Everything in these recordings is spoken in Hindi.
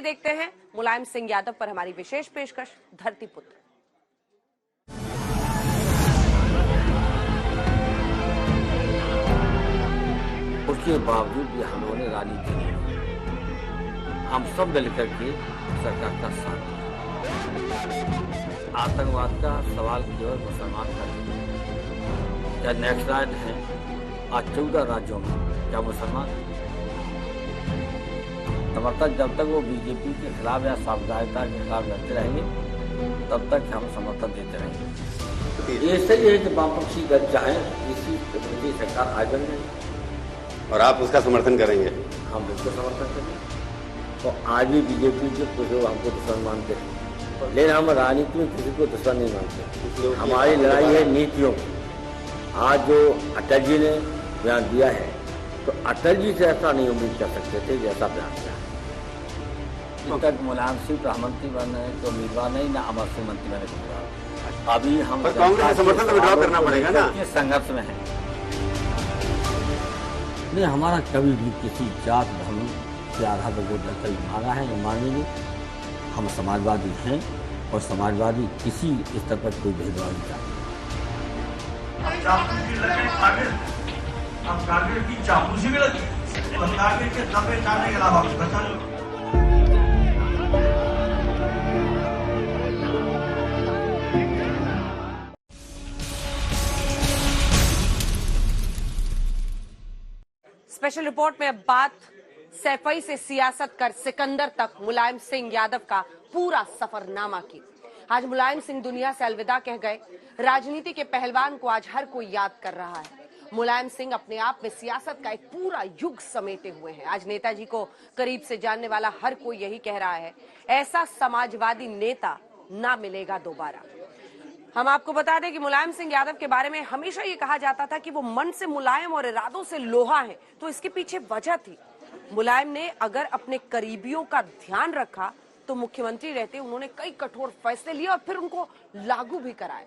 आइए देखते हैं मुलायम सिंह यादव पर हमारी विशेष पेशकश धरती पुत्र। उसके बावजूद भी हमने राजनीति नहीं, हम सब मिलकर के सरकार का साथ दिया। आतंकवाद का सवाल केवल मुसलमान का नहीं, क्या नेक्सलाइट है आज 14 राज्यों में, क्या मुसलमान? समर्थक जब तक वो बीजेपी के खिलाफ या सांप्रदायिकता के खिलाफ लड़ते रहेंगे तब तक हम समर्थन देते रहेंगे। ये सही है कि वामपक्षी गज चाहे इसी मोदी सरकार आगे बन जाए और आप उसका समर्थन करेंगे? हम बिल्कुल समर्थन करेंगे। तो आज भी बीजेपी के कुछ लोग हमको दुश्मन मानते हैं, लेकिन हम राजनीति में किसी को दुश्मन नहीं मानते। हमारी लड़ाई है नीतियों। आज जो अटल जी ने बयान दिया है तो अटल जी से ऐसा नहीं उम्मीद कर सकते थे जैसा बयान किया। अब तक मुलायम सिंह प्रधानमंत्री बनने के उम्मीदवार नहीं, ना अमर सिंह मंत्री बनने के उम्मीदवार। अभी हम कांग्रेस का समर्थन तो विड्रॉ करना पड़ेगा ना, संघर्ष में है। नहीं, हमारा कभी भी किसी जात धर्म के आधार पर वोट कभी मांगा है या मांगेंगे। हम समाजवादी हैं और समाजवादी किसी स्तर पर कोई भेदभाव नहीं चाहते। अब कांग्रेस की चापूसी भी लगी, कांग्रेस के दबे डालने के अलावा कुछ बचा नहीं। स्पेशल रिपोर्ट में अब बात सैफई से सियासत कर सिकंदर तक मुलायम सिंह यादव का पूरा सफरनामा की। आज मुलायम सिंह दुनिया से अलविदा कह गए। राजनीति के पहलवान को आज हर कोई याद कर रहा है। मुलायम सिंह अपने आप में सियासत का एक पूरा युग समेटे हुए हैं। आज नेताजी को करीब से जानने वाला हर कोई यही कह रहा है, ऐसा समाजवादी नेता ना मिलेगा दोबारा। हम आपको बता दें कि मुलायम सिंह यादव के बारे में हमेशा ये कहा जाता था कि वो मन से मुलायम और इरादों से लोहा है, तो इसके पीछे वजह थी। मुलायम ने अगर अपने करीबियों का ध्यान रखा तो मुख्यमंत्री रहते उन्होंने कई कठोर फैसले लिए और फिर उनको लागू भी कराए।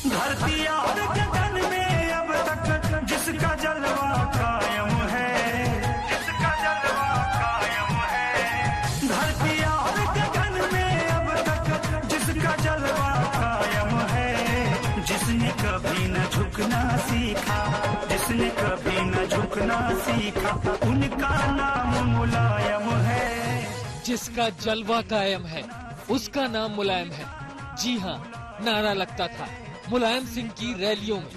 धरती और गगन में अब तक जिसका जलवा कायम है, जिसका जलवा कायम है। धरती और गगन में अब तक जिसका जलवा कायम है। जिसने कभी न झुकना सीखा, जिसने कभी न झुकना सीखा, उनका नाम मुलायम है। जिसका जलवा कायम है उसका नाम मुलायम है। जी हाँ, नारा लगता था मुलायम सिंह की रैलियों में।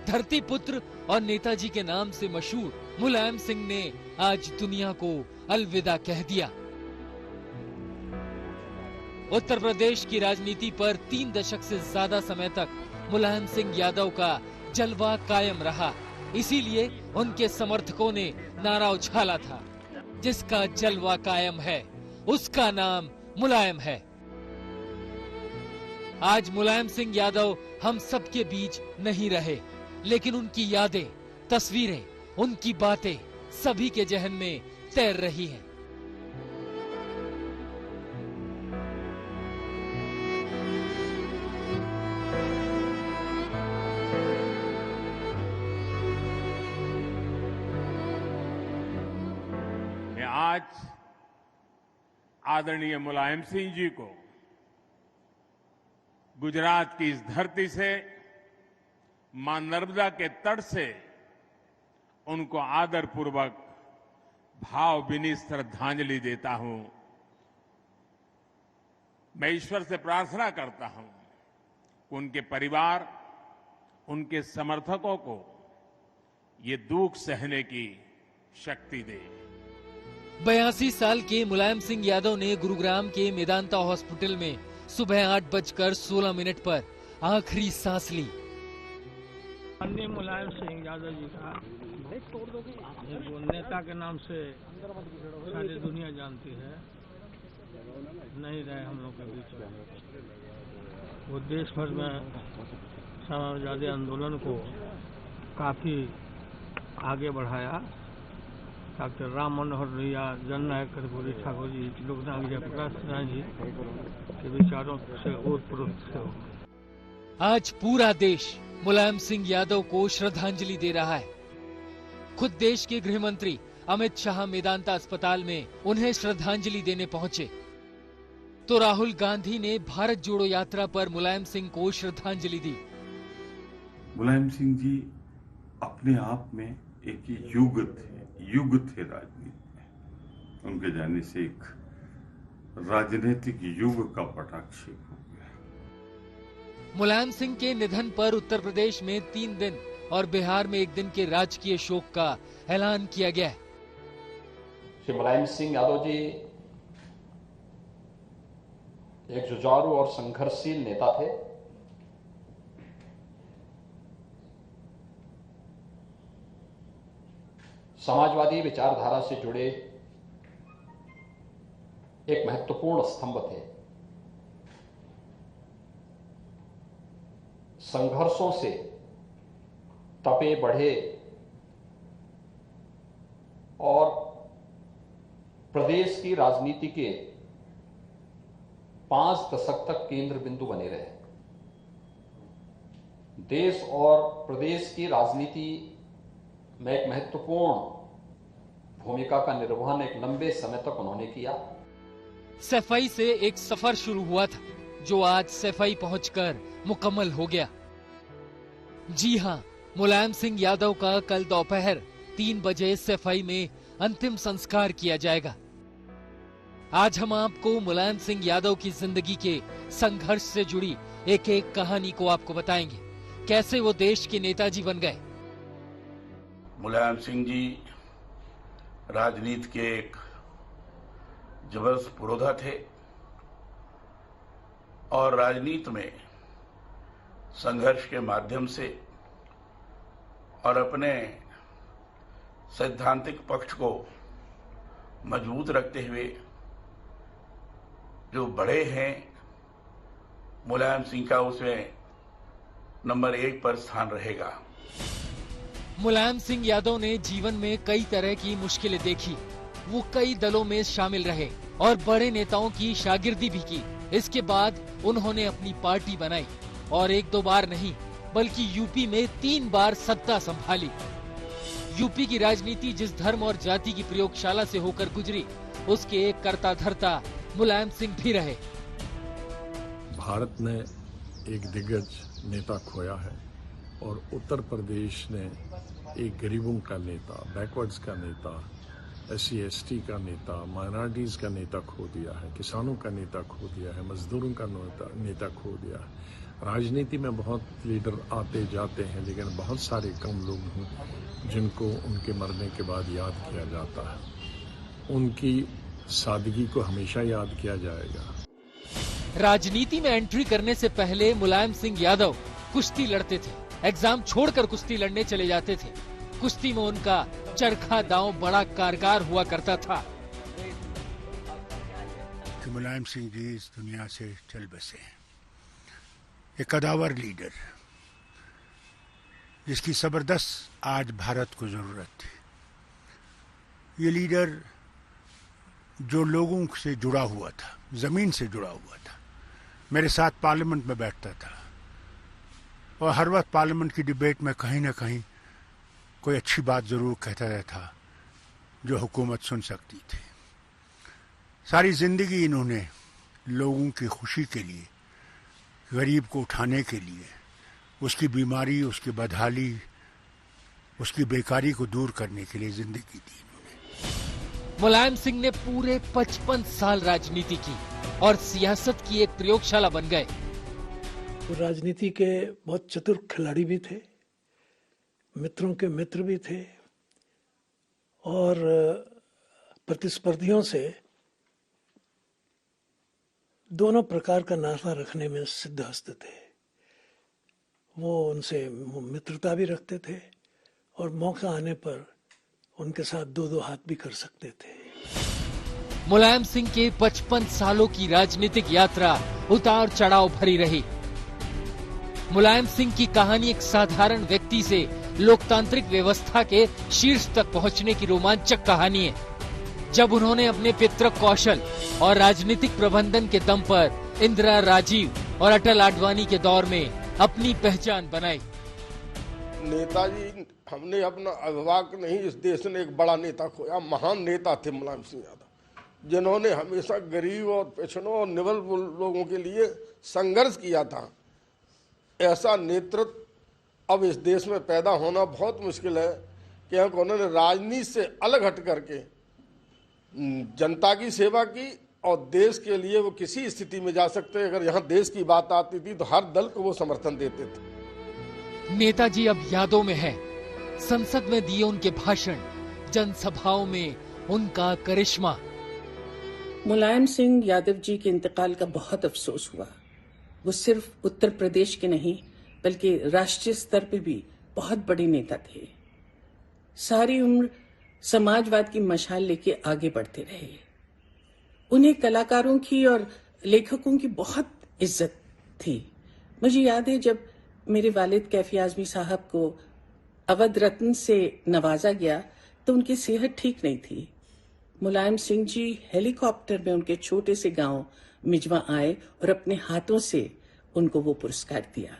धरती पुत्र और नेताजी के नाम से मशहूर मुलायम सिंह ने आज दुनिया को अलविदा कह दिया। उत्तर प्रदेश की राजनीति पर 3 दशक से ज्यादा समय तक मुलायम सिंह यादव का जलवा कायम रहा। इसीलिए उनके समर्थकों ने नारा उछाला था, जिसका जलवा कायम है उसका नाम मुलायम है। आज मुलायम सिंह यादव हम सबके बीच नहीं रहे, लेकिन उनकी यादें, तस्वीरें, उनकी बातें सभी के जहन में तैर रही हैं। मैं आज आदरणीय मुलायम सिंह जी को गुजरात की इस धरती से, मां नर्मदा के तट से उनको आदरपूर्वक भावभीनी श्रद्धांजलि देता हूं। मैं ईश्वर से प्रार्थना करता हूं कि उनके परिवार, उनके समर्थकों को ये दुख सहने की शक्ति दे। 82 साल के मुलायम सिंह यादव ने गुरुग्राम के मेदांता हॉस्पिटल में सुबह 8:16 पर आखिरी सांस ली। अन्य मुलायम सिंह यादव जी का वो नेता के नाम से सारी दुनिया जानती है, नहीं रहे हम लोग के बीच में। वो देश भर में समाजवादी आंदोलन को काफी आगे बढ़ाया। डॉक्टर राम मनोहर लोहिया, जननायक कर्पूरी ठाकुर जी, लोकनायक जयप्रकाश नारायण जी के विचारों से ओतप्रोत थे। आज पूरा देश मुलायम सिंह यादव को श्रद्धांजलि दे रहा है। खुद देश के गृह मंत्री अमित शाह मेदांता अस्पताल में उन्हें श्रद्धांजलि देने पहुंचे, तो राहुल गांधी ने भारत जोड़ो यात्रा पर मुलायम सिंह को श्रद्धांजलि दी। मुलायम सिंह जी अपने आप में एक युग थे राजनीति में। उनके जाने से एक राजनीतिक युग का पटाक्षेप हो गया। मुलायम सिंह के निधन पर उत्तर प्रदेश में 3 दिन और बिहार में 1 दिन के राजकीय शोक का ऐलान किया गया है। श्री मुलायम सिंह यादव जी एक जुझारू और संघर्षशील नेता थे। समाजवादी विचारधारा से जुड़े एक महत्वपूर्ण स्तंभ थे। संघर्षों से तपे बढ़े और प्रदेश की राजनीति के 5 दशक तक केंद्र बिंदु बने रहे। देश और प्रदेश की राजनीति में एक महत्वपूर्ण भूमिका का निर्वहन एक लंबे समय तक उन्होंने किया। सफाई से एक सफर शुरू हुआ था जो आज सफाई पहुंचकर मुकम्मल हो गया। जी हां, मुलायम सिंह यादव का कल दोपहर 3 बजे सफाई में अंतिम संस्कार किया जाएगा। आज हम आपको मुलायम सिंह यादव की जिंदगी के संघर्ष से जुड़ी एक एक कहानी को आपको बताएंगे, कैसे वो देश के नेताजी बन गए। मुलायम सिंह जी राजनीति के एक जबरदस्त पुरोधा थे और राजनीति में संघर्ष के माध्यम से और अपने सैद्धांतिक पक्ष को मजबूत रखते हुए जो बड़े हैं, मुलायम सिंह का उसमें नंबर 1 पर स्थान रहेगा। मुलायम सिंह यादव ने जीवन में कई तरह की मुश्किलें देखी। वो कई दलों में शामिल रहे और बड़े नेताओं की शागिर्दी भी की। इसके बाद उन्होंने अपनी पार्टी बनाई और 1-2 बार नहीं बल्कि यूपी में 3 बार सत्ता संभाली। यूपी की राजनीति जिस धर्म और जाति की प्रयोगशाला से होकर गुजरी, उसके एक कर्ता धर्ता मुलायम सिंह भी रहे। भारत ने एक दिग्गज नेता खोया है और उत्तर प्रदेश ने एक गरीबों का नेता, बैकवर्ड्स का नेता, SC ST का नेता, माइनॉरिटीज का नेता खो दिया है, किसानों का नेता खो दिया है, मजदूरों का नेता खो दिया है। राजनीति में बहुत लीडर आते जाते हैं, लेकिन बहुत सारे कम लोग हैं जिनको उनके मरने के बाद याद किया जाता है। उनकी सादगी को हमेशा याद किया जाएगा। राजनीति में एंट्री करने से पहले मुलायम सिंह यादव कुश्ती लड़ते थे। एग्जाम छोड़कर कुश्ती लड़ने चले जाते थे। कुश्ती में उनका चरखा दांव बड़ा कारगर हुआ करता था। मुलायम सिंह जी इस दुनिया से चल बसे हैं। एक कदावर लीडर जिसकी जबरदस्त आज भारत को जरूरत थी। ये लीडर जो लोगों से जुड़ा हुआ था, जमीन से जुड़ा हुआ था, मेरे साथ पार्लियामेंट में बैठता था और हर वक्त पार्लियामेंट की डिबेट में कहीं ना कहीं कोई अच्छी बात जरूर कहता रहता जो हुकूमत सुन सकती थी। सारी जिंदगी इन्होंने लोगों की खुशी के लिए, गरीब को उठाने के लिए, उसकी बीमारी, उसकी बदहाली, उसकी बेकारी को दूर करने के लिए जिंदगी दी इन्होंने। मुलायम सिंह ने पूरे 55 साल राजनीति की और सियासत की एक प्रयोगशाला बन गए। राजनीति के बहुत चतुर खिलाड़ी भी थे, मित्रों के मित्र भी थे और प्रतिस्पर्धियों से दोनों प्रकार का नाता रखने में सिद्धहस्त थे। वो उनसे मित्रता भी रखते थे और मौका आने पर उनके साथ 2-2 हाथ भी कर सकते थे। मुलायम सिंह के 55 सालों की राजनीतिक यात्रा उतार चढ़ाव भरी रही। मुलायम सिंह की कहानी एक साधारण व्यक्ति से लोकतांत्रिक व्यवस्था के शीर्ष तक पहुंचने की रोमांचक कहानी है, जब उन्होंने अपने पितृ कौशल और राजनीतिक प्रबंधन के दम पर इंदिरा, राजीव और अटल आडवाणी के दौर में अपनी पहचान बनाई। नेताजी हमने अपना अभिभावक नहीं, इस देश ने एक बड़ा नेता खोया। महान नेता थे मुलायम सिंह यादव, जिन्होंने हमेशा गरीब और पिछड़ों और निबल लोगों के लिए संघर्ष किया था। ऐसा नेतृत्व अब इस देश में पैदा होना बहुत मुश्किल है कि उन्होंने राजनीति से अलग हट करके जनता की सेवा की और देश के लिए वो किसी स्थिति में जा सकते। अगर यहाँ देश की बात आती थी तो हर दल को वो समर्थन देते थे। नेताजी अब यादों में है। संसद में दिए उनके भाषण, जनसभाओं में उनका करिश्मा। मुलायम सिंह यादव जी के इंतकाल का बहुत अफसोस हुआ। वो सिर्फ उत्तर प्रदेश के नहीं बल्कि राष्ट्रीय स्तर पर भी बहुत बड़े नेता थे। सारी उम्र समाजवाद की मशाल लेके आगे बढ़ते रहे। उन्हें कलाकारों की और लेखकों की बहुत इज्जत थी। मुझे याद है जब मेरे वालिद कैफी आजमी साहब को अवध रत्न से नवाजा गया तो उनकी सेहत ठीक नहीं थी। मुलायम सिंह जी हेलीकॉप्टर में उनके छोटे से गांव मिजवा आए और अपने हाथों से उनको वो पुरस्कार दिया।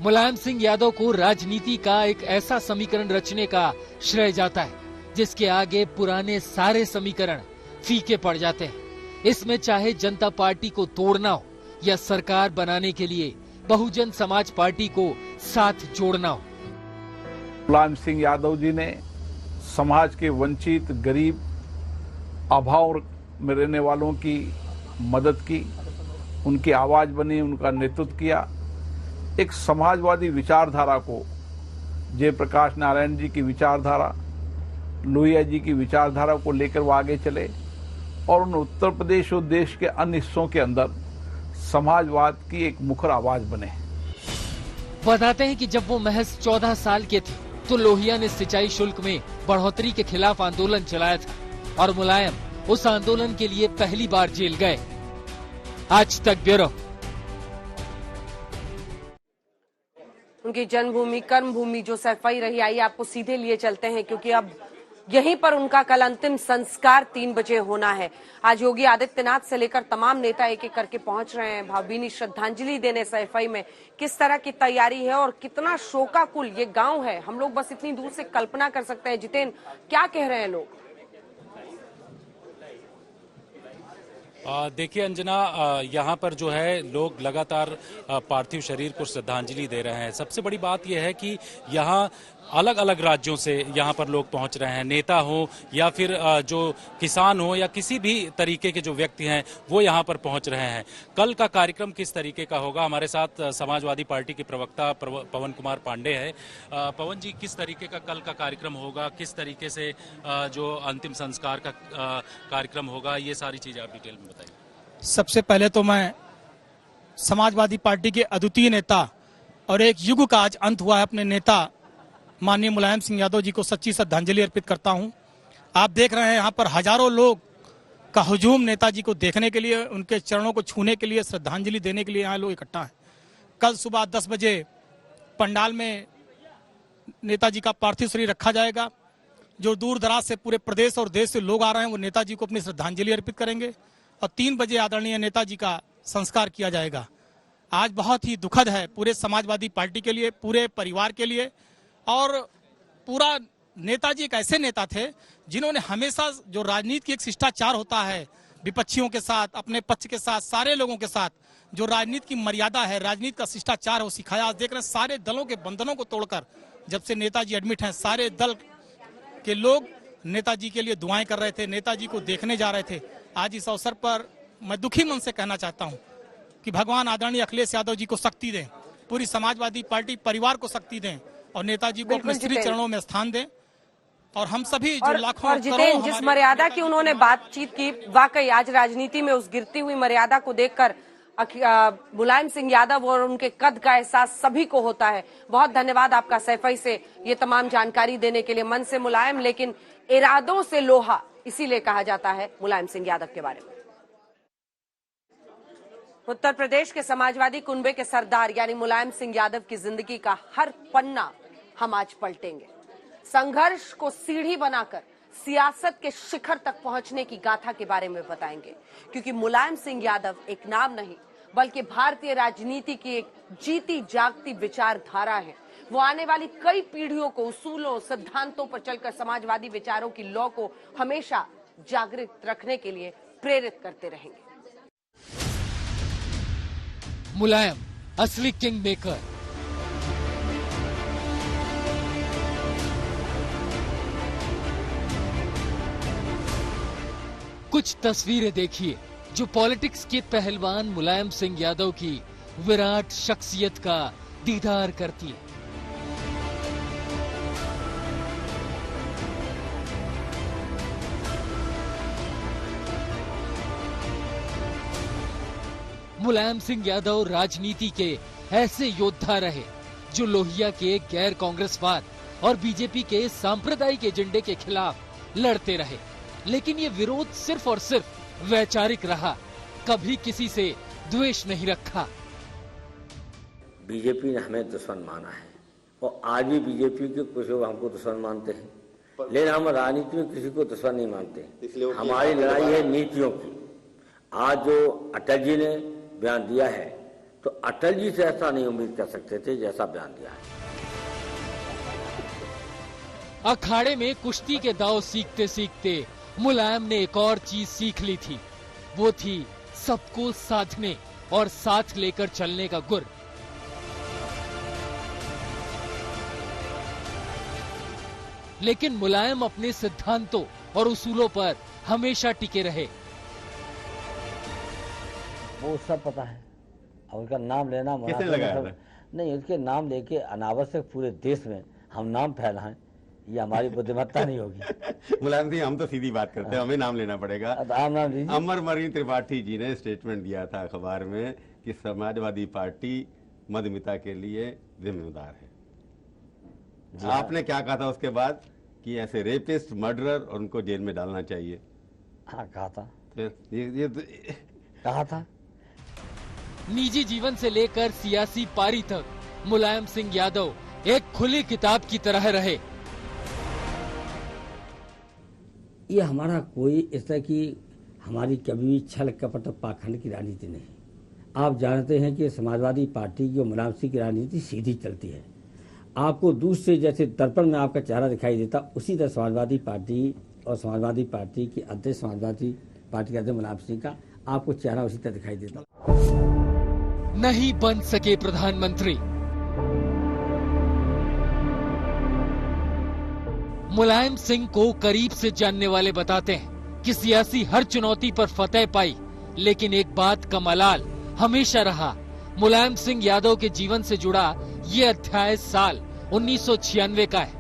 मुलायम सिंह यादव को राजनीति का एक ऐसा समीकरण रचने का श्रेय जाता है जिसके आगे पुराने सारे समीकरण फीके पड़ जाते हैं। इसमें चाहे जनता पार्टी को तोड़ना हो या सरकार बनाने के लिए बहुजन समाज पार्टी को साथ जोड़ना हो। मुलायम सिंह यादव जी ने समाज के वंचित, गरीब, अभाव में रहने वालों की मदद की, उनकी आवाज बनी, उनका नेतृत्व किया। एक समाजवादी विचारधारा को, जयप्रकाश नारायण जी की विचारधारा, लोहिया जी की विचारधारा को लेकर वो आगे चले और उन उत्तर प्रदेश और देश के अन्य हिस्सों के अंदर समाजवाद की एक मुखर आवाज बने। बताते हैं कि जब वो महज 14 साल के थे तो लोहिया ने सिंचाई शुल्क में बढ़ोतरी के खिलाफ आंदोलन चलाया था और मुलायम उस आंदोलन के लिए पहली बार जेल गए। आज तक ब्यूरो। उनकी जन्मभूमि, कर्मभूमि जो सैफई रही, आइए आपको सीधे लिए चलते हैं क्योंकि अब यहीं पर उनका कल अंतिम संस्कार 3 बजे होना है। आज योगी आदित्यनाथ से लेकर तमाम नेता एक एक करके पहुंच रहे हैं भावभीनी श्रद्धांजलि देने सैफई में। किस तरह की तैयारी है और कितना शोकाकुल ये गांव है, हम लोग बस इतनी दूर से कल्पना कर सकते हैं। जितेन, क्या कह रहे हैं लोग? देखिए अंजना, यहाँ पर जो है लोग लगातार पार्थिव शरीर को श्रद्धांजलि दे रहे हैं। सबसे बड़ी बात यह है कि यहाँ अलग अलग राज्यों से यहाँ पर लोग पहुँच रहे हैं। नेता हो या फिर जो किसान हो या किसी भी तरीके के जो व्यक्ति हैं वो यहाँ पर पहुँच रहे हैं। कल का कार्यक्रम किस तरीके का होगा, हमारे साथ समाजवादी पार्टी के प्रवक्ता पवन कुमार पांडे हैं। पवन जी, किस तरीके का कल का कार्यक्रम होगा, किस तरीके से जो अंतिम संस्कार का कार्यक्रम होगा, ये सारी चीज़ें आप डिटेल में बताइए। सबसे पहले तो मैं समाजवादी पार्टी के अद्वितीय नेता और एक युग का आज अंत हुआ है अपने नेता माननीय मुलायम सिंह यादव जी को सच्ची श्रद्धांजलि अर्पित करता हूं। आप देख रहे हैं यहाँ पर हजारों लोग का हुजूम नेताजी को देखने के लिए, उनके चरणों को छूने के लिए, श्रद्धांजलि देने के लिए यहाँ लोग इकट्ठा हैं। कल सुबह 10 बजे पंडाल में नेताजी का पार्थिव शरीर रखा जाएगा। जो दूर दराज से पूरे प्रदेश और देश से लोग आ रहे हैं वो नेताजी को अपनी श्रद्धांजलि अर्पित करेंगे और 3 बजे आदरणीय नेताजी का संस्कार किया जाएगा। आज बहुत ही दुखद है पूरे समाजवादी पार्टी के लिए, पूरे परिवार के लिए। और पूरा नेताजी एक ऐसे नेता थे जिन्होंने हमेशा जो राजनीति की एक शिष्टाचार होता है, विपक्षियों के साथ, अपने पक्ष के साथ, सारे लोगों के साथ जो राजनीति की मर्यादा है, राजनीति का शिष्टाचार है, वो सिखाया। आज देख रहे हैं सारे दलों के बंधनों को तोड़कर जब से नेताजी एडमिट हैं, सारे दल के लोग नेताजी के लिए दुआएं कर रहे थे, नेताजी को देखने जा रहे थे। आज इस अवसर पर मैं दुखी मन से कहना चाहता हूँ कि भगवान आदरणीय अखिलेश यादव जी को शक्ति दें, पूरी समाजवादी पार्टी परिवार को शक्ति दें और नेताजी को अपने श्री चरणों में स्थान दें। और हम सभी जो लाखों और जितेन, जिस मर्यादा की उन्होंने बातचीत की, वाकई आज राजनीति में उस गिरती हुई मर्यादा को देखकर मुलायम सिंह यादव और उनके कद का एहसास सभी को होता है। बहुत धन्यवाद आपका सैफई से ये तमाम जानकारी देने के लिए। मन से मुलायम लेकिन इरादों से लोहा, इसीलिए कहा जाता है मुलायम सिंह यादव के बारे में। उत्तर प्रदेश के समाजवादी कुनबे के सरदार यानी मुलायम सिंह यादव की जिंदगी का हर पन्ना हम आज पलटेंगे। संघर्ष को सीढ़ी बनाकर सियासत के शिखर तक पहुंचने की गाथा के बारे में बताएंगे, क्योंकि मुलायम सिंह यादव एक नाम नहीं बल्कि भारतीय राजनीति की एक जीती जागती विचारधारा है। वो आने वाली कई पीढ़ियों को उसूलों, सिद्धांतों पर चलकर समाजवादी विचारों की लौ को हमेशा जागृत रखने के लिए प्रेरित करते रहेंगे। मुलायम असली किंग मेकर। कुछ तस्वीरें देखिए जो पॉलिटिक्स के पहलवान मुलायम सिंह यादव की विराट शख्सियत का दीदार करती है। मुलायम सिंह यादव राजनीति के ऐसे योद्धा रहे जो लोहिया के गैर कांग्रेसवाद और बीजेपी के सांप्रदायिक एजेंडे के खिलाफ लड़ते रहे, लेकिन ये विरोध सिर्फ और सिर्फ वैचारिक रहा, कभी किसी से द्वेष नहीं रखा। बीजेपी ने हमें दुश्मन माना है और आज भी बीजेपी के कुछ लोग हमको दुश्मन मानते हैं, लेकिन हम राजनीति में किसी को दुश्मन नहीं मानते। हमारी लड़ाई है नीतियों की। आज जो अटल जी ने बयान दिया है तो अटल जी से ऐसा नहीं उम्मीद कर सकते थे जैसा बयान दिया है। अखाड़े में कुश्ती के दांव सीखते सीखते मुलायम ने एक और चीज सीख ली थी, वो थी सबको साधने और साथ लेकर चलने का गुर। लेकिन मुलायम अपने सिद्धांतों और उसूलों पर हमेशा टिके रहे। वो सब पता है और उनका नाम लेना किसने लगाया था? नहीं, उनके नाम लेके अनावश्यक पूरे देश में हम नाम फैलाएं, ये हमारी बुद्धिमत्ता नहीं होगी। मुलायम सिंह, हम तो सीधी बात करते हैं, हमें नाम लेना पड़ेगा। अमरमणि त्रिपाठी जी ने स्टेटमेंट दिया था अखबार में कि समाजवादी पार्टी मधुमिता के लिए जिम्मेदार है। आपने क्या कहा था उसके बाद? कि ऐसे रेपिस्ट, मर्डरर और उनको जेल में डालना चाहिए। हाँ, कहा था। ये कहा था। निजी जीवन से लेकर सियासी पारी तक मुलायम सिंह यादव एक खुली किताब की तरह रहे। ये हमारा कोई इस तरह की हमारी कभी भी छल कपट पाखंड की राजनीति नहीं। आप जानते हैं कि समाजवादी पार्टी की और मुलायम सिंह की राजनीति सीधी चलती है। आपको दूर से जैसे दर्पण में आपका चेहरा दिखाई देता, उसी तरह समाजवादी पार्टी और समाजवादी पार्टी की अध्यक्ष, समाजवादी पार्टी के अध्यक्ष मुलायम सिंह का आपको चेहरा उसी तरह दिखाई देता। नहीं बन सके प्रधानमंत्री। मुलायम सिंह को करीब से जानने वाले बताते हैं कि सियासी हर चुनौती पर फतेह पाई, लेकिन एक बात का मलाल हमेशा रहा। मुलायम सिंह यादव के जीवन से जुड़ा ये अध्याय साल 1996 का है।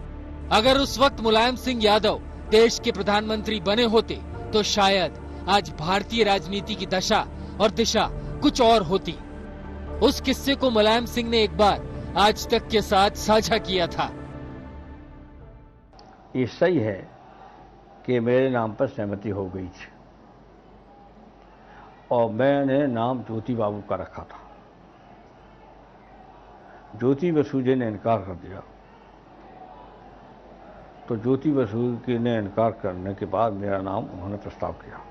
अगर उस वक्त मुलायम सिंह यादव देश के प्रधानमंत्री बने होते तो शायद आज भारतीय राजनीति की दशा और दिशा कुछ और होती। उस किस्से को मुलायम सिंह ने एक बार आज तक के साथ साझा किया था। ये सही है कि मेरे नाम पर सहमति हो गई थी और मैंने नाम ज्योति बाबू का रखा था। ज्योति बसु जी ने इनकार कर दिया, तो ज्योति बसु जी ने इनकार करने के बाद मेरा नाम उन्होंने प्रस्ताव किया,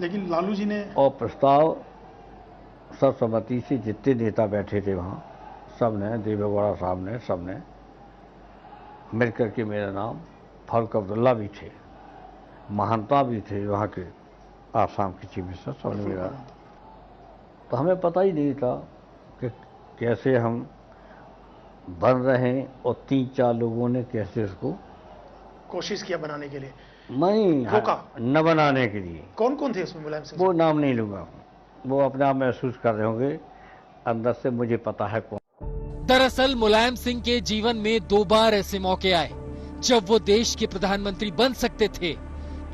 लेकिन लालू जी ने और प्रस्ताव सर्वसम्मति से जितने नेता बैठे थे वहाँ सब ने, देवेगौड़ा साहब ने, सब ने मिल करके मेरा नाम, फारूक अब्दुल्ला भी थे, महंता भी थे वहाँ के, आसाम के चीफ मिनिस्टर, सबने मेरा। तो हमें पता ही नहीं था कि कैसे हम बन रहे हैं और 3-4 लोगों ने कैसे उसको कोशिश किया बनाने के लिए, नहीं रोका न बनाने के लिए। कौन कौन थे उसमें मुलायम सिंह? वो नाम नहीं लूंगा, वो अपने आप महसूस कर रहे होंगे, अंदर से मुझे पता है कौन। दरअसल मुलायम सिंह के जीवन में 2 बार ऐसे मौके आए जब वो देश के प्रधानमंत्री बन सकते थे,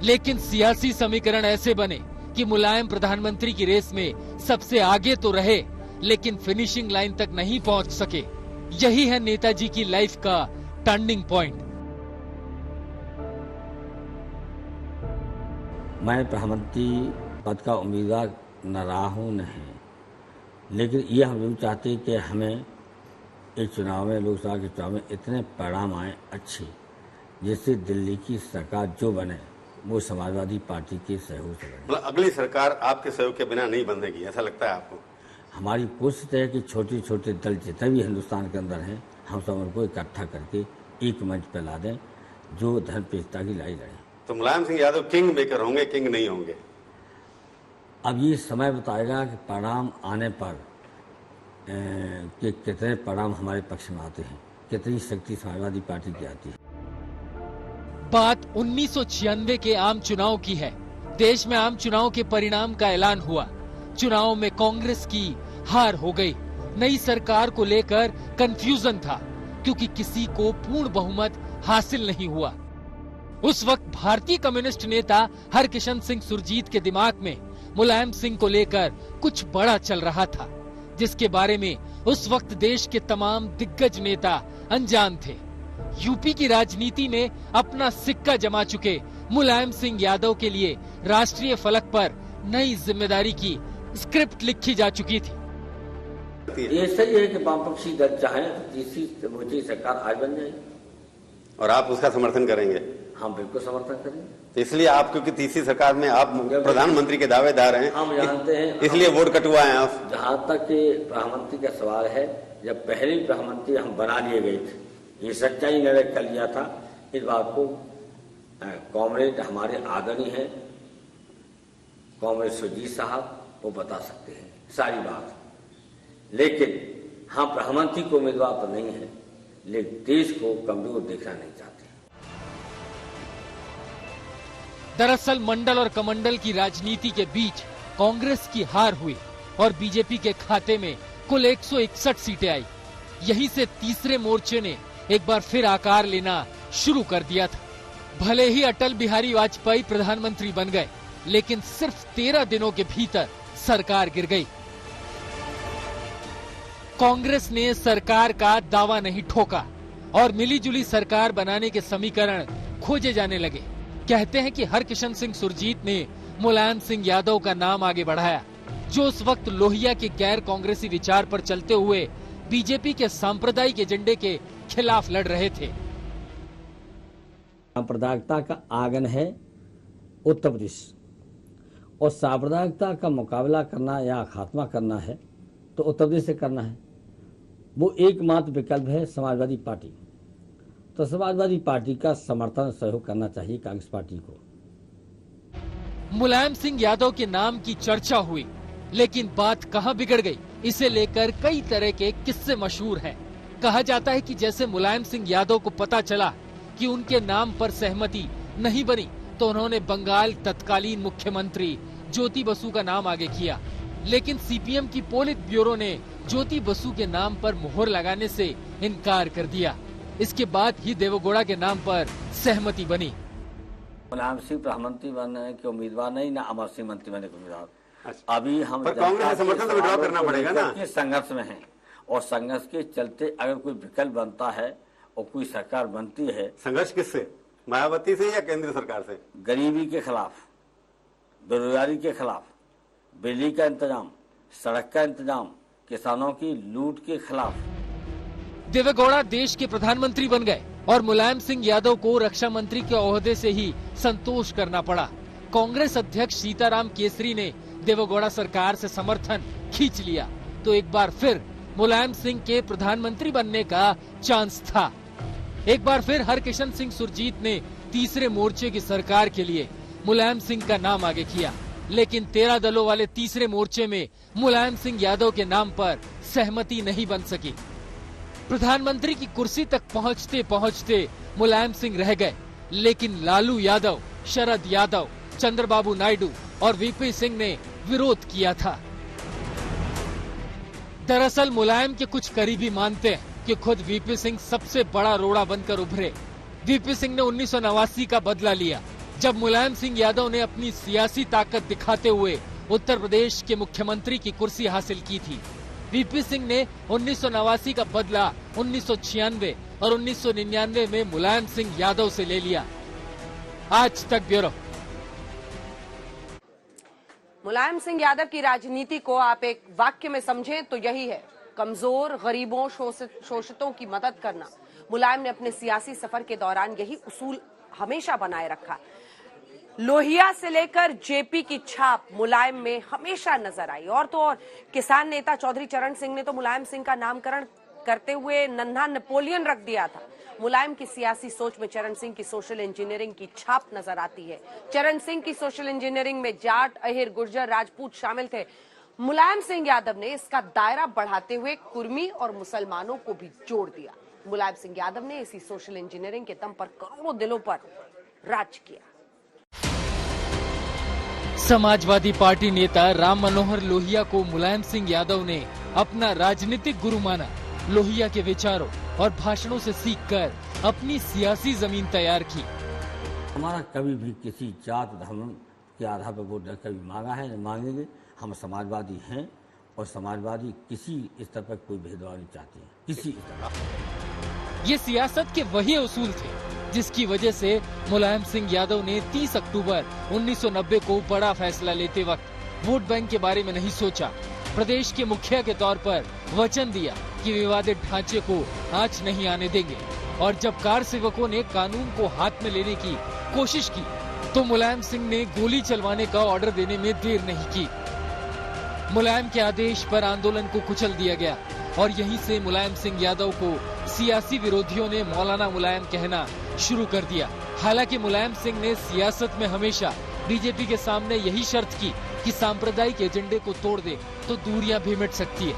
लेकिन सियासी समीकरण ऐसे बने कि मुलायम प्रधानमंत्री की रेस में सबसे आगे तो रहे, लेकिन फिनिशिंग लाइन तक नहीं पहुंच सके। यही है नेताजी की लाइफ का टर्निंग पॉइंट। मैं प्रधानमंत्री पद का उम्मीदवार न रहा हूँ नहीं, लेकिन ये हम लोग चाहते हैं कि हमें इस चुनाव में, लोकसभा के चुनाव में इतने परिणाम आए अच्छे, जिससे दिल्ली की सरकार जो बने वो समाजवादी पार्टी के सहयोग से बने। मतलब अगली सरकार आपके सहयोग के बिना नहीं बनेगी, ऐसा लगता है आपको? हमारी कोशिश है कि छोटे छोटे दल जितने भी हिंदुस्तान के अंदर हैं, हम सब को इकट्ठा करके एक मंच पर ला दें जो धर्मपेक्षता की लड़ाई लड़े। तो मुलायम सिंह यादव किंग मेकर होंगे, किंग नहीं होंगे? अब ये समय बताएगा कि परिणाम आने पर कि कितने परिणाम हमारे पक्ष में आते हैं, कितनी शक्ति समाजवादी पार्टी की आती है। बात 1996 के आम चुनाव की है। देश में आम चुनाव के परिणाम का ऐलान हुआ। चुनाव में कांग्रेस की हार हो गई। नई सरकार को लेकर कंफ्यूजन था क्योंकि किसी को पूर्ण बहुमत हासिल नहीं हुआ। उस वक्त भारतीय कम्युनिस्ट नेता हरकिशन सिंह सुरजीत के दिमाग में मुलायम सिंह को लेकर कुछ बड़ा चल रहा था, जिसके बारे में उस वक्त देश के तमाम दिग्गज नेता अनजान थे। यूपी की राजनीति में अपना सिक्का जमा चुके मुलायम सिंह यादव के लिए राष्ट्रीय फलक पर नई जिम्मेदारी की स्क्रिप्ट लिखी जा चुकी थी। ये सही है कि वामपक्षी दल चाहे तो तीसरी सरकार आज बन जाएगी और आप उसका समर्थन करेंगे? हम बिल्कुल समर्थन करेंगे। तो इसलिए आप, क्योंकि तीसरी सरकार में आप प्रधानमंत्री के दावेदार हैं, हम जानते हैं, इसलिए वोट कटवाए आप। जहाँ तक प्रधानमंत्री का सवाल है, जब पहले प्रधानमंत्री हम बना लिए गए थे, ये सच्चाई निर्णय कर लिया था। इस बात को कॉमरेड हमारे आदरणीय हैं, कॉमरेड सुरजीत साहब, वो बता सकते हैं सारी बात। लेकिन हाँ, प्रधानमंत्री को उम्मीदवार तो नहीं है, लेकिन देश को कमजोर देखना नहीं चाहते। दरअसल मंडल और कमंडल की राजनीति के बीच कांग्रेस की हार हुई और बीजेपी के खाते में कुल 161 सीटें आई। यहीं से तीसरे मोर्चे ने एक बार फिर आकार लेना शुरू कर दिया था। भले ही अटल बिहारी वाजपेयी प्रधानमंत्री बन गए, लेकिन सिर्फ 13 दिनों के भीतर सरकार गिर गई। कांग्रेस ने सरकार का दावा नहीं ठोका और मिलीजुली सरकार बनाने के समीकरण खोजे जाने लगे। कहते हैं कि हरकिशन सिंह सुरजीत ने मुलायम सिंह यादव का नाम आगे बढ़ाया, जो उस वक्त लोहिया के गैर कांग्रेसी विचार पर चलते हुए बीजेपी के सांप्रदायिक एजेंडे के खिलाफ लड़ रहे थे। सांप्रदायिकता का आंगन है उत्तर प्रदेश, और सांप्रदायिकता का मुकाबला करना या खात्मा करना है तो उत्तर प्रदेश से करना है। वो एकमात्र विकल्प है समाजवादी पार्टी। तो समाजवादी पार्टी का समर्थन सहयोग करना चाहिए कांग्रेस पार्टी को। मुलायम सिंह यादव के नाम की चर्चा हुई, लेकिन बात कहां बिगड़ गई, इसे लेकर कई तरह के किस्से मशहूर हैं। कहा जाता है कि जैसे मुलायम सिंह यादव को पता चला कि उनके नाम पर सहमति नहीं बनी, तो उन्होंने बंगाल तत्कालीन मुख्यमंत्री ज्योति बसु का नाम आगे किया। लेकिन सीपीएम की पोलित ब्यूरो ने ज्योति बसु के नाम पर मोहर लगाने से इनकार कर दिया। इसके बाद ही देवेगौड़ा के नाम पर सहमति बनी। मुलायम सिंह प्रधानमंत्री बनने के उम्मीदवार नहीं, ना अमर सिंह मंत्री बनने के उम्मीदवार। अभी हम कांग्रेस समर्थन तो विड्रॉ करना पड़ेगा ना। संघर्ष में हैं और संघर्ष के चलते अगर कोई विकल्प बनता है और कोई सरकार बनती है। संघर्ष किससे? मायावती से या केंद्र सरकार से? गरीबी के खिलाफ, बेरोजगारी के खिलाफ, बिजली का इंतजाम, सड़क का इंतजाम, किसानों की लूट के खिलाफ। देवेगौड़ा देश के प्रधानमंत्री बन गए और मुलायम सिंह यादव को रक्षा मंत्री के ओहदे से ही संतोष करना पड़ा। कांग्रेस अध्यक्ष सीताराम केसरी ने देवेगौड़ा सरकार से समर्थन खींच लिया, तो एक बार फिर मुलायम सिंह के प्रधानमंत्री बनने का चांस था। एक बार फिर हरकिशन सिंह सुरजीत ने तीसरे मोर्चे की सरकार के लिए मुलायम सिंह का नाम आगे किया, लेकिन 13 दलों वाले तीसरे मोर्चे में मुलायम सिंह यादव के नाम पर सहमति नहीं बन सकी। प्रधानमंत्री की कुर्सी तक पहुंचते पहुंचते मुलायम सिंह रह गए, लेकिन लालू यादव, शरद यादव, चंद्रबाबू नायडू और वीपी सिंह ने विरोध किया था। दरअसल मुलायम के कुछ करीबी मानते हैं कि खुद वीपी सिंह सबसे बड़ा रोड़ा बनकर उभरे। वीपी सिंह ने 1989 का बदला लिया, जब मुलायम सिंह यादव ने अपनी सियासी ताकत दिखाते हुए उत्तर प्रदेश के मुख्यमंत्री की कुर्सी हासिल की थी। वीपी सिंह ने 1989 का बदला 1996 और 1999 में मुलायम सिंह यादव से ले लिया। आज तक ब्यूरो। मुलायम सिंह यादव की राजनीति को आप एक वाक्य में समझें तो यही है: कमजोर, गरीबों, शोषितों की मदद करना। मुलायम ने अपने सियासी सफर के दौरान यही उसूल हमेशा बनाए रखा। लोहिया से लेकर जेपी की छाप मुलायम में हमेशा नजर आई। और तो और किसान नेता चौधरी चरण सिंह ने तो मुलायम सिंह का नामकरण करते हुए नन्हा नेपोलियन रख दिया था। मुलायम की सियासी सोच में चरण सिंह की सोशल इंजीनियरिंग की छाप नजर आती है। चरण सिंह की सोशल इंजीनियरिंग में जाट, अहिर, गुर्जर, राजपूत शामिल थे। मुलायम सिंह यादव ने इसका दायरा बढ़ाते हुए कुर्मी और मुसलमानों को भी जोड़ दिया। मुलायम सिंह यादव ने इसी सोशल इंजीनियरिंग के दम पर करोड़ों दिलों पर राज किया। समाजवादी पार्टी नेता राम मनोहर लोहिया को मुलायम सिंह यादव ने अपना राजनीतिक गुरु माना। लोहिया के विचारों और भाषणों से सीखकर अपनी सियासी जमीन तैयार की। हमारा कभी भी किसी जात धर्म के आधार पर वोट कभी मांगा है, नहीं मांगेंगे। हम समाजवादी हैं और समाजवादी किसी स्तर पर कोई भेदभाव नहीं चाहते हैं, किसी स्तर। ये सियासत के वही उसूल थे जिसकी वजह से मुलायम सिंह यादव ने 30 अक्टूबर 1990 को बड़ा फैसला लेते वक्त वोट बैंक के बारे में नहीं सोचा। प्रदेश के मुखिया के तौर पर वचन दिया कि विवादित ढांचे को आंच नहीं आने देंगे। और जब कार सेवकों ने कानून को हाथ में लेने की कोशिश की तो मुलायम सिंह ने गोली चलवाने का ऑर्डर देने में देर नहीं की। मुलायम के आदेश पर आंदोलन को कुचल दिया गया और यहीं से मुलायम सिंह यादव को सियासी विरोधियों ने मौलाना मुलायम कहना शुरू कर दिया। हालांकि मुलायम सिंह ने सियासत में हमेशा बीजेपी के सामने यही शर्त की कि सांप्रदायिक एजेंडे को तोड़ दे तो दूरियां भी मिट सकती है।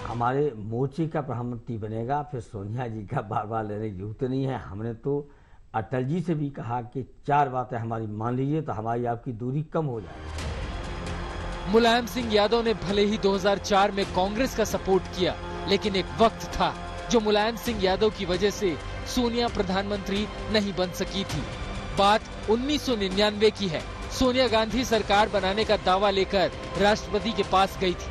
हमारे मोर्चे का प्रधानमंत्री बनेगा, फिर सोनिया जी का बार बार लेने की जरूरत नहीं है। हमने तो अटल जी से भी कहा कि 4 बातें हमारी मान लीजिए तो हमारी आपकी दूरी कम हो जाए। मुलायम सिंह यादव ने भले ही 2004 में कांग्रेस का सपोर्ट किया, लेकिन एक वक्त था जो मुलायम सिंह यादव की वजह से सोनिया प्रधानमंत्री नहीं बन सकी थी। बात 1999 की है। सोनिया गांधी सरकार बनाने का दावा लेकर राष्ट्रपति के पास गई थी।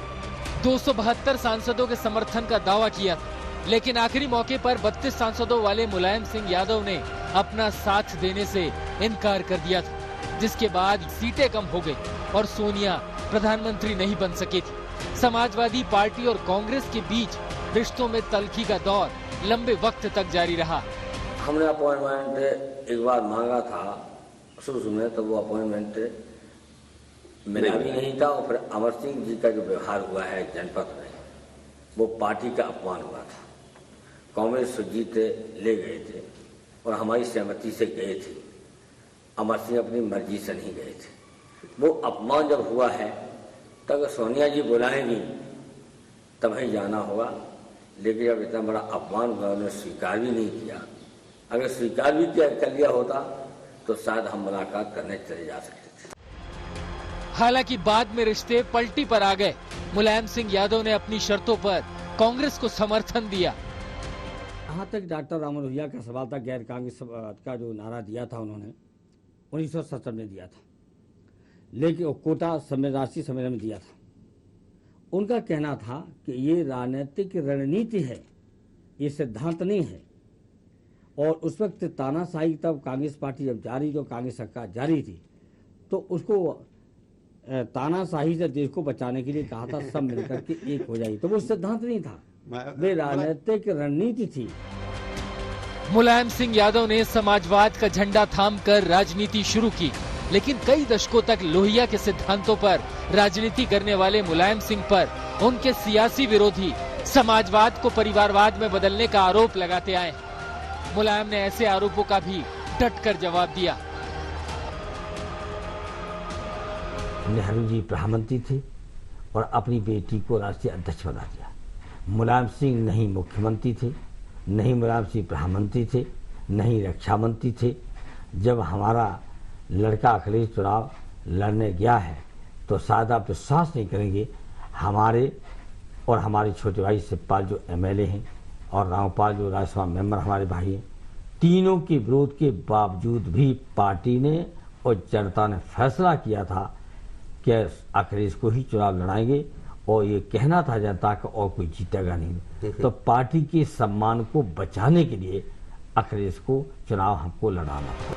272 सांसदों के समर्थन का दावा किया था, लेकिन आखिरी मौके पर 32 सांसदों वाले मुलायम सिंह यादव ने अपना साथ देने से इनकार कर दिया था, जिसके बाद सीटें कम हो गई और सोनिया प्रधानमंत्री नहीं बन सके थी। समाजवादी पार्टी और कांग्रेस के बीच रिश्तों में तल्खी का दौर लंबे वक्त तक जारी रहा। हमने अपॉइंटमेंट एक बार मांगा था शुरू में, तो वो अपॉइंटमेंट मिला भी नहीं था। और फिर अमर सिंह जी का जो व्यवहार हुआ है जनपद में, वो पार्टी का अपमान हुआ था। कांग्रेस जीते ले गए थे और हमारी सहमति से गए थे। अमर सिंह अपनी मर्जी से नहीं गए थे। वो अपमान जब हुआ है तब सोनिया जी बुलाएंगी तब ही जाना होगा, लेकिन जब इतना बड़ा अपमान हुआ उन्होंने स्वीकार भी नहीं किया। अगर स्वीकार भी कर लिया होता तो शायद हम मुलाकात करने चले जा सकते थे। हालांकि बाद में रिश्ते पलटी पर आ गए। मुलायम सिंह यादव ने अपनी शर्तों पर कांग्रेस को समर्थन दिया। जहाँ तक डॉक्टर राम लोहिया का सवाल था, गैर कांग्रेस का जो नारा दिया था उन्होंने 1970 में दिया था, लेकिन वो कोटा राष्ट्रीय सम्मेलन में दिया था। उनका कहना था कि ये राजनीतिक रणनीति है, ये सिद्धांत नहीं है। और उस वक्त तानाशाही तब कांग्रेस पार्टी जब जारी, जो कांग्रेस सरकार जारी थी, तो उसको तानाशाही से देश को बचाने के लिए कहा था सब मिलकर के एक हो जाए। तो वो सिद्धांत नहीं था, वे राजनीतिक रणनीति थी। मुलायम सिंह यादव ने समाजवाद का झंडा थामकर राजनीति शुरू की, लेकिन कई दशकों तक लोहिया के सिद्धांतों पर राजनीति करने वाले मुलायम सिंह पर उनके सियासी विरोधी समाजवाद को परिवारवाद में बदलने का आरोप लगाते आए। मुलायम ने ऐसे आरोपों का भी डटकर जवाब दिया। नेहरू जी प्रधानमंत्री थे और अपनी बेटी को राष्ट्रीय अध्यक्ष बना दिया। मुलायम सिंह नहीं मुख्यमंत्री थे, नहीं मुलायम सिंह प्रधानमंत्री थे, नहीं रक्षा मंत्री थे। जब हमारा लड़का अखिलेश चुनाव लड़ने गया है तो शायद आप विश्वास नहीं करेंगे, हमारे और हमारे छोटे भाई शिवपाल जो एमएलए हैं और रामपाल जो राज्यसभा मेंबर हमारे भाई हैं, तीनों के विरोध के बावजूद भी पार्टी ने और जनता ने फैसला किया था कि अखिलेश को ही चुनाव लड़ाएंगे और ये कहना था जनता का और कोई जीतेगा नहीं। तो पार्टी के सम्मान को बचाने के लिए अखिलेश को चुनाव हमको लड़ाना था।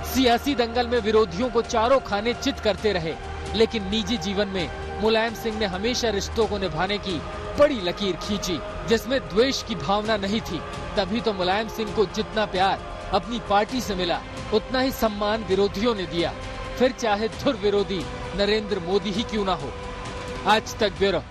सियासी दंगल में विरोधियों को चारों खाने चित करते रहे, लेकिन निजी जीवन में मुलायम सिंह ने हमेशा रिश्तों को निभाने की बड़ी लकीर खींची, जिसमें द्वेष की भावना नहीं थी। तभी तो मुलायम सिंह को जितना प्यार अपनी पार्टी से मिला, उतना ही सम्मान विरोधियों ने दिया, फिर चाहे धुर विरोधी नरेंद्र मोदी ही क्यों ना हो। आज तक ब्यूरो।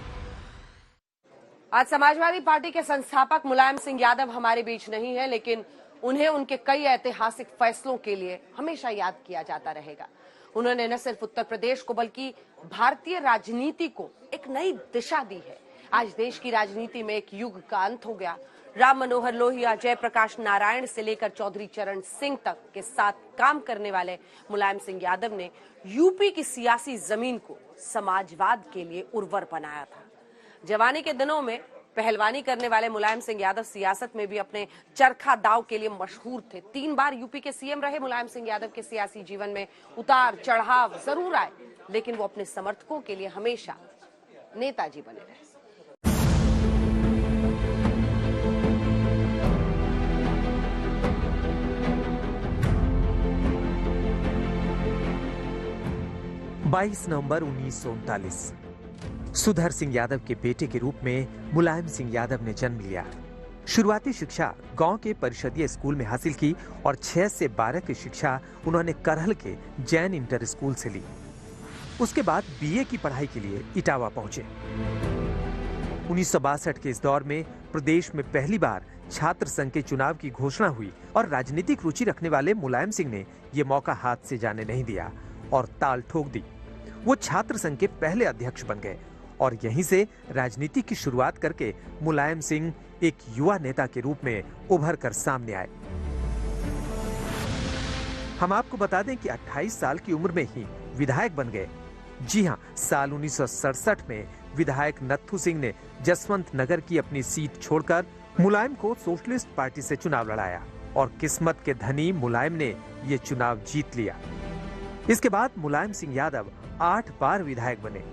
आज समाजवादी पार्टी के संस्थापक मुलायम सिंह यादव हमारे बीच नहीं है, लेकिन उन्हें उनके कई ऐतिहासिक फैसलों के लिए हमेशा याद किया जाता रहेगा। उन्होंने न सिर्फ उत्तर प्रदेश को बल्कि भारतीय राजनीति को एक नई दिशा दी है। आज देश की राजनीति में एक युग का अंत हो गया। राम मनोहर लोहिया, जयप्रकाश नारायण से लेकर चौधरी चरण सिंह तक के साथ काम करने वाले मुलायम सिंह यादव ने यूपी की सियासी जमीन को समाजवाद के लिए उर्वर बनाया था। जवानी के दिनों में पहलवानी करने वाले मुलायम सिंह यादव सियासत में भी अपने चरखा दाव के लिए मशहूर थे। 3 बार यूपी के सीएम रहे। मुलायम सिंह यादव के सियासी जीवन में उतार चढ़ाव जरूर आए, लेकिन वो अपने समर्थकों के लिए हमेशा नेताजी बने रहे। नवंबर 1939 सुधर सिंह यादव के बेटे के रूप में मुलायम सिंह यादव ने जन्म लिया। शुरुआती शिक्षा गांव के परिषदीय स्कूल में हासिल की और 6 से 12 की शिक्षा उन्होंने करहल के जैन इंटर स्कूल से ली। उसके बाद बीए की पढ़ाई के लिए इटावा पहुंचे। 1962 के इस दौर में प्रदेश में पहली बार छात्र संघ के चुनाव की घोषणा हुई और राजनीतिक रुचि रखने वाले मुलायम सिंह ने यह मौका हाथ से जाने नहीं दिया और ताल ठोक दी। वो छात्र संघ के पहले अध्यक्ष बन गए और यहीं से राजनीति की शुरुआत करके मुलायम सिंह एक युवा नेता के रूप में उभर कर सामने आए। हम आपको बता दें कि 28 साल की उम्र में ही विधायक बन गए। जी हां, साल 1967 में विधायक नत्थू सिंह ने जसवंत नगर की अपनी सीट छोड़कर मुलायम को सोशलिस्ट पार्टी से चुनाव लड़ाया और किस्मत के धनी मुलायम ने ये चुनाव जीत लिया। इसके बाद मुलायम सिंह यादव 8 बार विधायक बने।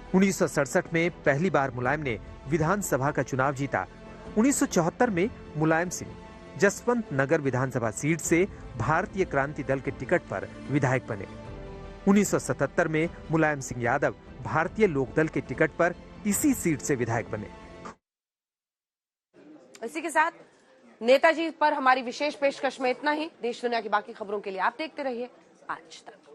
1967 में पहली बार मुलायम ने विधानसभा का चुनाव जीता। 1974 में मुलायम सिंह जसवंत नगर विधानसभा सीट से भारतीय क्रांति दल के टिकट पर विधायक बने। 1977 में मुलायम सिंह यादव भारतीय लोकदल के टिकट पर इसी सीट से विधायक बने। इसी के साथ नेताजी पर हमारी विशेष पेशकश में इतना ही। देश दुनिया की बाकी खबरों के लिए आप देखते रहिए आज तक।